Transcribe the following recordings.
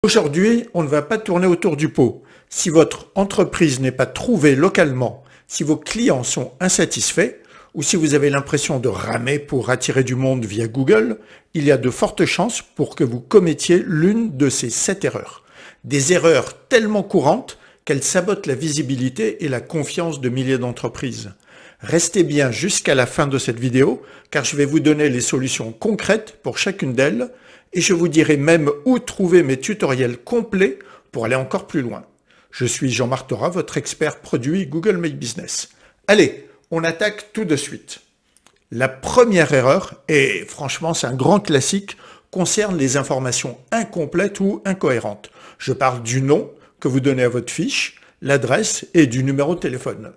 Aujourd'hui, on ne va pas tourner autour du pot. Si votre entreprise n'est pas trouvée localement, si vos clients sont insatisfaits, ou si vous avez l'impression de ramer pour attirer du monde via Google, il y a de fortes chances pour que vous commettiez l'une de ces 7 erreurs. Des erreurs tellement courantes qu'elles sabotent la visibilité et la confiance de milliers d'entreprises. Restez bien jusqu'à la fin de cette vidéo, car je vais vous donner les solutions concrètes pour chacune d'elles, et je vous dirai même où trouver mes tutoriels complets pour aller encore plus loin. Je suis Jean-Marc Thora, votre expert produit Google My Business. Allez, on attaque tout de suite. La première erreur, et franchement c'est un grand classique, concerne les informations incomplètes ou incohérentes. Je parle du nom que vous donnez à votre fiche, l'adresse et du numéro de téléphone.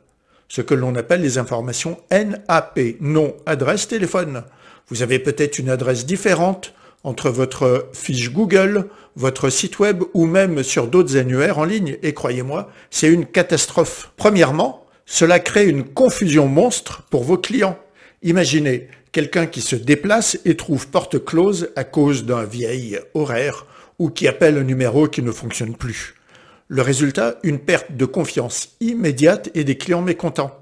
Ce que l'on appelle les informations NAP, nom, adresse, téléphone. Vous avez peut-être une adresse différente entre votre fiche Google, votre site web ou même sur d'autres annuaires en ligne. Et croyez-moi, c'est une catastrophe. Premièrement, cela crée une confusion monstre pour vos clients. Imaginez quelqu'un qui se déplace et trouve porte close à cause d'un vieil horaire ou qui appelle un numéro qui ne fonctionne plus. Le résultat, une perte de confiance immédiate et des clients mécontents.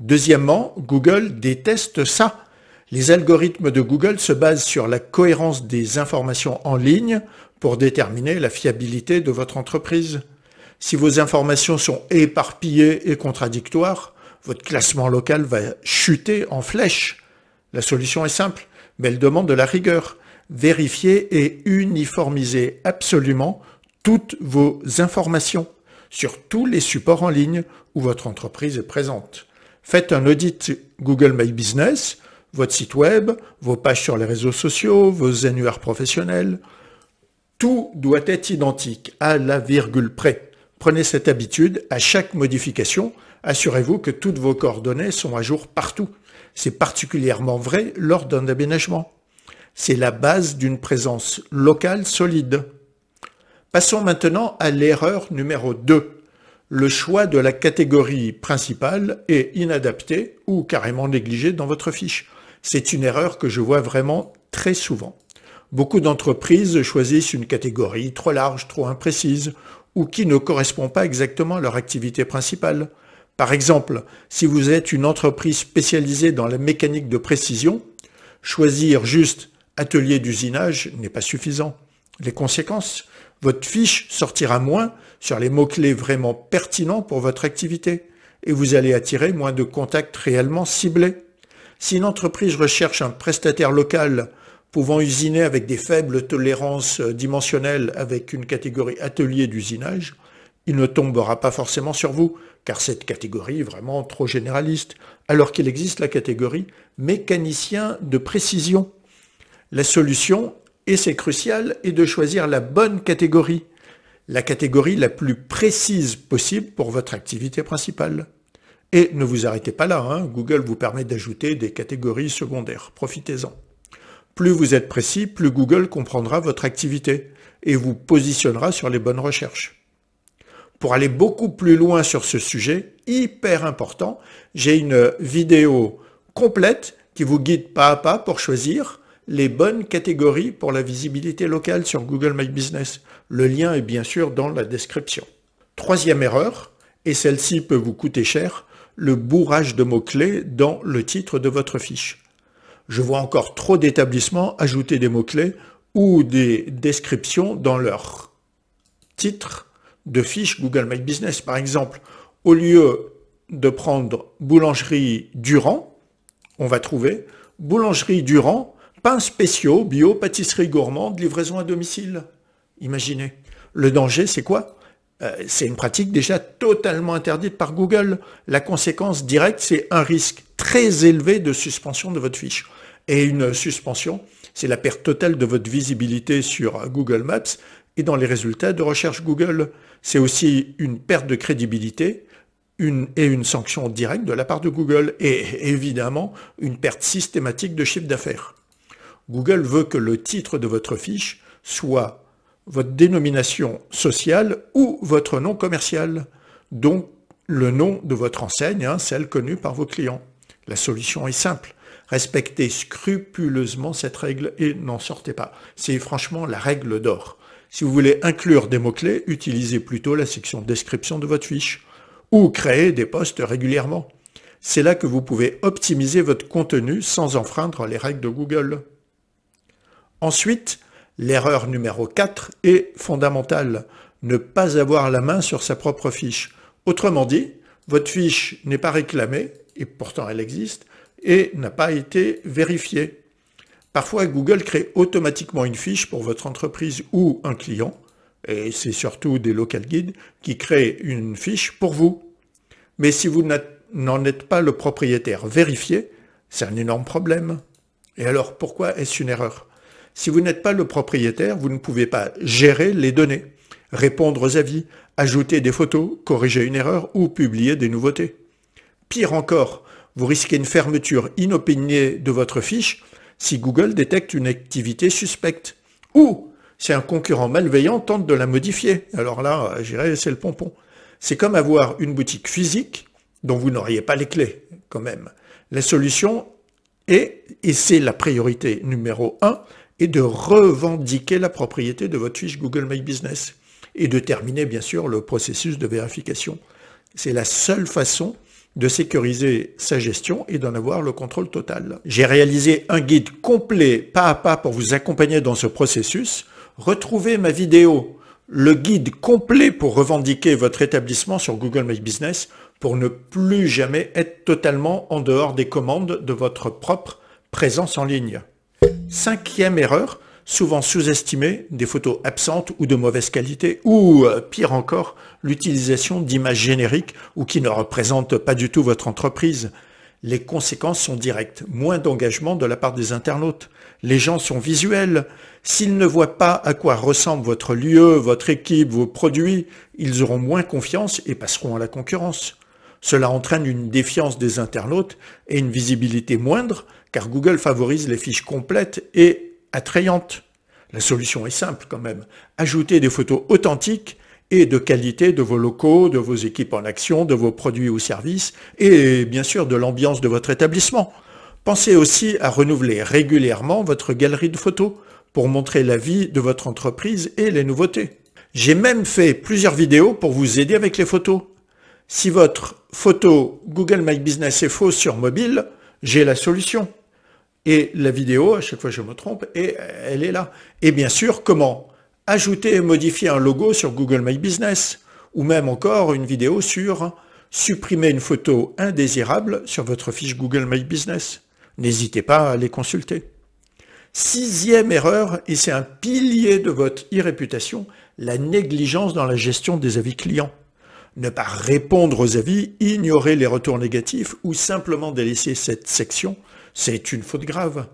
Deuxièmement, Google déteste ça. Les algorithmes de Google se basent sur la cohérence des informations en ligne pour déterminer la fiabilité de votre entreprise. Si vos informations sont éparpillées et contradictoires, votre classement local va chuter en flèche. La solution est simple, mais elle demande de la rigueur. Vérifiez et uniformisez absolument toutes vos informations sur tous les supports en ligne où votre entreprise est présente. Faites un audit Google My Business, votre site web, vos pages sur les réseaux sociaux, vos annuaires professionnels. Tout doit être identique à la virgule près. Prenez cette habitude, à chaque modification, assurez-vous que toutes vos coordonnées sont à jour partout. C'est particulièrement vrai lors d'un aménagement. C'est la base d'une présence locale solide. Passons maintenant à l'erreur numéro 2. Le choix de la catégorie principale est inadapté ou carrément négligé dans votre fiche. C'est une erreur que je vois vraiment très souvent. Beaucoup d'entreprises choisissent une catégorie trop large, trop imprécise, ou qui ne correspond pas exactement à leur activité principale. Par exemple, si vous êtes une entreprise spécialisée dans la mécanique de précision, choisir juste atelier d'usinage n'est pas suffisant. Les conséquences, votre fiche sortira moins sur les mots-clés vraiment pertinents pour votre activité et vous allez attirer moins de contacts réellement ciblés. Si une entreprise recherche un prestataire local pouvant usiner avec des faibles tolérances dimensionnelles avec une catégorie atelier d'usinage, il ne tombera pas forcément sur vous, car cette catégorie est vraiment trop généraliste, alors qu'il existe la catégorie mécanicien de précision. La solution, et c'est crucial, est de choisir la bonne catégorie, la catégorie la plus précise possible pour votre activité principale. Et ne vous arrêtez pas là, Google vous permet d'ajouter des catégories secondaires, profitez-en. Plus vous êtes précis, plus Google comprendra votre activité et vous positionnera sur les bonnes recherches. Pour aller beaucoup plus loin sur ce sujet, hyper important, j'ai une vidéo complète qui vous guide pas à pas pour choisir les bonnes catégories pour la visibilité locale sur Google My Business. Le lien est bien sûr dans la description. Troisième erreur, et celle-ci peut vous coûter cher, le bourrage de mots-clés dans le titre de votre fiche. Je vois encore trop d'établissements ajouter des mots-clés ou des descriptions dans leur titre de fiche Google My Business. Par exemple, au lieu de prendre boulangerie Durand, on va trouver boulangerie Durand, pains spéciaux, bio, pâtisserie gourmande, livraison à domicile. Imaginez. Le danger, c'est quoi ? C'est une pratique déjà totalement interdite par Google. La conséquence directe, c'est un risque très élevé de suspension de votre fiche. Et une suspension, c'est la perte totale de votre visibilité sur Google Maps et dans les résultats de recherche Google. C'est aussi une perte de crédibilité et une sanction directe de la part de Google et évidemment une perte systématique de chiffre d'affaires. Google veut que le titre de votre fiche soit votre dénomination sociale ou votre nom commercial, donc le nom de votre enseigne, celle connue par vos clients. La solution est simple. Respectez scrupuleusement cette règle et n'en sortez pas. C'est franchement la règle d'or. Si vous voulez inclure des mots-clés, utilisez plutôt la section description de votre fiche ou créez des posts régulièrement. C'est là que vous pouvez optimiser votre contenu sans enfreindre les règles de Google. Ensuite, l'erreur numéro 4 est fondamentale. Ne pas avoir la main sur sa propre fiche. Autrement dit, votre fiche n'est pas réclamée, et pourtant elle existe, et n'a pas été vérifiée. Parfois, Google crée automatiquement une fiche pour votre entreprise ou un client, et c'est surtout des local guides qui créent une fiche pour vous. Mais si vous n'en êtes pas le propriétaire vérifié, c'est un énorme problème. Et alors, pourquoi est-ce une erreur? Si vous n'êtes pas le propriétaire, vous ne pouvez pas gérer les données, répondre aux avis, ajouter des photos, corriger une erreur ou publier des nouveautés. Pire encore, vous risquez une fermeture inopinée de votre fiche si Google détecte une activité suspecte. Ou si un concurrent malveillant tente de la modifier. Alors là, je dirais, c'est le pompon. C'est comme avoir une boutique physique dont vous n'auriez pas les clés, quand même. La solution est, et c'est la priorité numéro 1, est de revendiquer la propriété de votre fiche Google My Business et de terminer, bien sûr, le processus de vérification. C'est la seule façon de sécuriser sa gestion et d'en avoir le contrôle total. J'ai réalisé un guide complet, pas à pas, pour vous accompagner dans ce processus. Retrouvez ma vidéo, le guide complet pour revendiquer votre établissement sur Google My Business pour ne plus jamais être totalement en dehors des commandes de votre propre présence en ligne. 5e erreur, souvent sous-estimée, des photos absentes ou de mauvaise qualité, ou pire encore, l'utilisation d'images génériques ou qui ne représentent pas du tout votre entreprise. Les conséquences sont directes, moins d'engagement de la part des internautes. Les gens sont visuels. S'ils ne voient pas à quoi ressemble votre lieu, votre équipe, vos produits, ils auront moins confiance et passeront à la concurrence. Cela entraîne une défiance des internautes et une visibilité moindre, car Google favorise les fiches complètes et attrayante. La solution est simple quand même. Ajoutez des photos authentiques et de qualité de vos locaux, de vos équipes en action, de vos produits ou services et bien sûr de l'ambiance de votre établissement. Pensez aussi à renouveler régulièrement votre galerie de photos pour montrer la vie de votre entreprise et les nouveautés. J'ai même fait plusieurs vidéos pour vous aider avec les photos. Si votre photo Google My Business est fausse sur mobile, j'ai la solution. Et la vidéo, à chaque fois je me trompe, et elle est là. Et bien sûr, comment ajouter et modifier un logo sur Google My Business, ou même encore une vidéo sur supprimer une photo indésirable sur votre fiche Google My Business. N'hésitez pas à les consulter. 6e erreur, et c'est un pilier de votre e-réputation, la négligence dans la gestion des avis clients. Ne pas répondre aux avis, ignorer les retours négatifs ou simplement délaisser cette section, c'est une faute grave.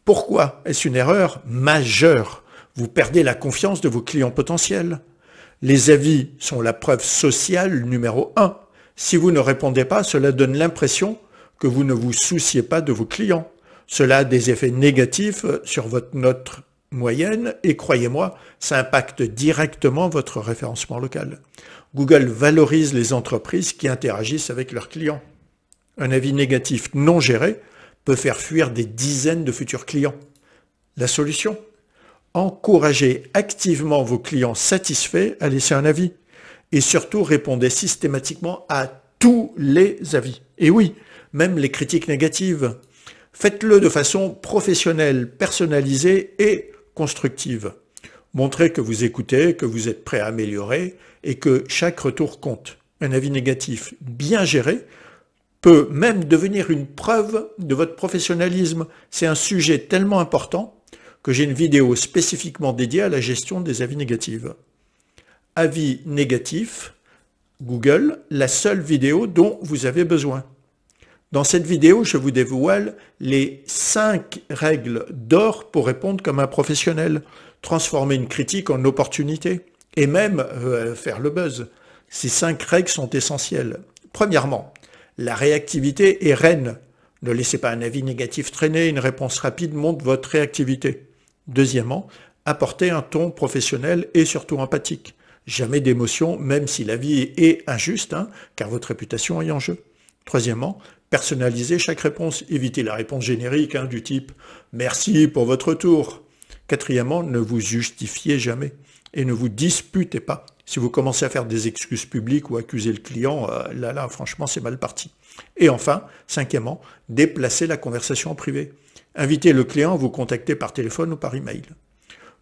Pourquoi est-ce une erreur majeure? Vous perdez la confiance de vos clients potentiels. Les avis sont la preuve sociale numéro 1. Si vous ne répondez pas, cela donne l'impression que vous ne vous souciez pas de vos clients. Cela a des effets négatifs sur votre note moyenne et croyez-moi, ça impacte directement votre référencement local. Google valorise les entreprises qui interagissent avec leurs clients. Un avis négatif non géré peut faire fuir des dizaines de futurs clients. La solution? Encouragez activement vos clients satisfaits à laisser un avis. Et surtout, répondez systématiquement à tous les avis. Et oui, même les critiques négatives. Faites-le de façon professionnelle, personnalisée et constructive. Montrez que vous écoutez, que vous êtes prêt à améliorer et que chaque retour compte. Un avis négatif bien géré peut même devenir une preuve de votre professionnalisme. C'est un sujet tellement important que j'ai une vidéo spécifiquement dédiée à la gestion des avis négatifs. Avis négatifs, Google, la seule vidéo dont vous avez besoin. Dans cette vidéo, je vous dévoile les 5 règles d'or pour répondre comme un professionnel, transformer une critique en opportunité et même faire le buzz. Ces 5 règles sont essentielles. Premièrement, la réactivité est reine. Ne laissez pas un avis négatif traîner, une réponse rapide montre votre réactivité. Deuxièmement, apportez un ton professionnel et surtout empathique. Jamais d'émotion, même si l'avis est injuste, car votre réputation est en jeu. Troisièmement, personnalisez chaque réponse. Évitez la réponse générique du type « Merci pour votre retour ». Quatrièmement, ne vous justifiez jamais. et ne vous disputez pas. Si vous commencez à faire des excuses publiques ou accuser le client, là, franchement, c'est mal parti. Et enfin, cinquièmement, déplacez la conversation en privé. Invitez le client à vous contacter par téléphone ou par email.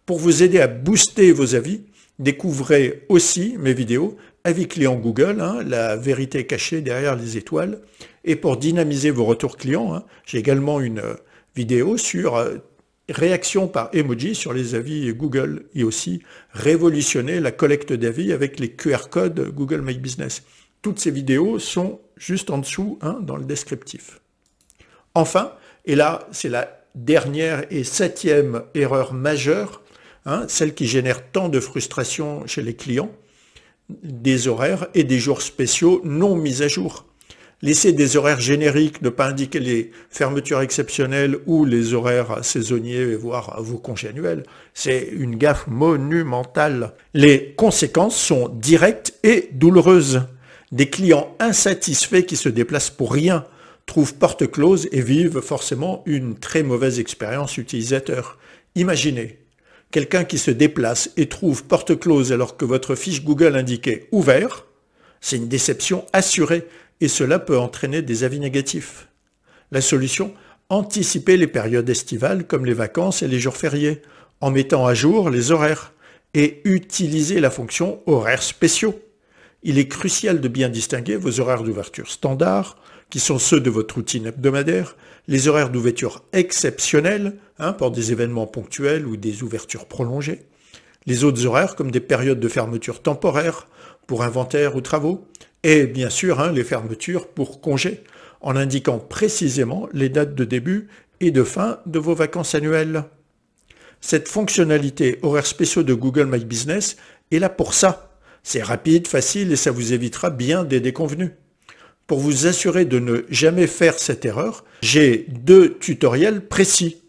Pour vous aider à booster vos avis, découvrez aussi mes vidéos Avis client Google, la vérité cachée derrière les étoiles. Et pour dynamiser vos retours clients, j'ai également une vidéo sur réaction par emoji sur les avis Google et aussi révolutionner la collecte d'avis avec les QR codes Google My Business. Toutes ces vidéos sont juste en dessous dans le descriptif. Enfin, et là c'est la dernière et 7e erreur majeure, celle qui génère tant de frustration chez les clients, des horaires et des jours spéciaux non mis à jour. Laisser des horaires génériques, ne pas indiquer les fermetures exceptionnelles ou les horaires saisonniers, voire vos congés annuels, c'est une gaffe monumentale. Les conséquences sont directes et douloureuses. Des clients insatisfaits qui se déplacent pour rien, trouvent porte close et vivent forcément une très mauvaise expérience utilisateur. Imaginez, quelqu'un qui se déplace et trouve porte close alors que votre fiche Google indiquait ouvert, c'est une déception assurée et cela peut entraîner des avis négatifs. La solution, anticiper les périodes estivales comme les vacances et les jours fériés, en mettant à jour les horaires et utiliser la fonction horaires spéciaux. Il est crucial de bien distinguer vos horaires d'ouverture standard, qui sont ceux de votre routine hebdomadaire, les horaires d'ouverture exceptionnels, pour des événements ponctuels ou des ouvertures prolongées, les autres horaires comme des périodes de fermeture temporaire pour inventaire ou travaux, et bien sûr les fermetures pour congés, en indiquant précisément les dates de début et de fin de vos vacances annuelles. Cette fonctionnalité horaires spéciaux de Google My Business est là pour ça. C'est rapide, facile et ça vous évitera bien des déconvenues. Pour vous assurer de ne jamais faire cette erreur, j'ai 2 tutoriels précis.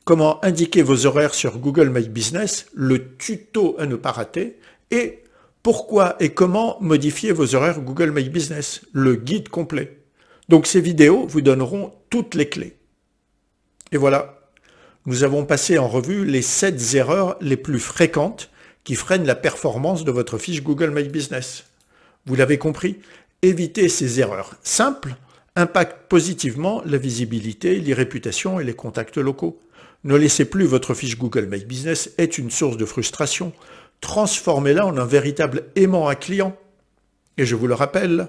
Comment indiquer vos horaires sur Google My Business, le tuto à ne pas rater, et pourquoi et comment modifier vos horaires Google My Business, le guide complet. Donc ces vidéos vous donneront toutes les clés. Et voilà, nous avons passé en revue les 7 erreurs les plus fréquentes qui freinent la performance de votre fiche Google My Business. Vous l'avez compris, éviter ces erreurs simples impactent positivement la visibilité, les réputations et les contacts locaux. Ne laissez plus votre fiche Google My Business être une source de frustration. Transformez-la en un véritable aimant à client. Et je vous le rappelle,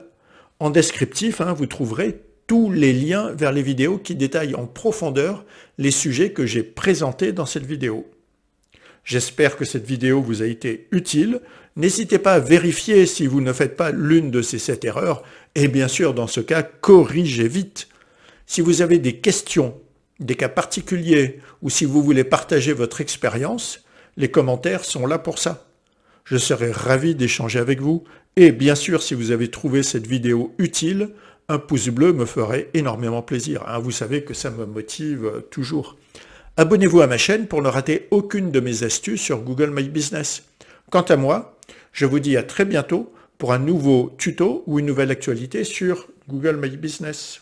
en descriptif, vous trouverez tous les liens vers les vidéos qui détaillent en profondeur les sujets que j'ai présentés dans cette vidéo. J'espère que cette vidéo vous a été utile. N'hésitez pas à vérifier si vous ne faites pas l'une de ces 7 erreurs et bien sûr, dans ce cas, corrigez vite. Si vous avez des questions, des cas particuliers ou si vous voulez partager votre expérience, les commentaires sont là pour ça. Je serai ravi d'échanger avec vous et bien sûr, si vous avez trouvé cette vidéo utile, un pouce bleu me ferait énormément plaisir. Vous savez que ça me motive toujours. Abonnez-vous à ma chaîne pour ne rater aucune de mes astuces sur Google My Business. Quant à moi, je vous dis à très bientôt pour un nouveau tuto ou une nouvelle actualité sur Google My Business.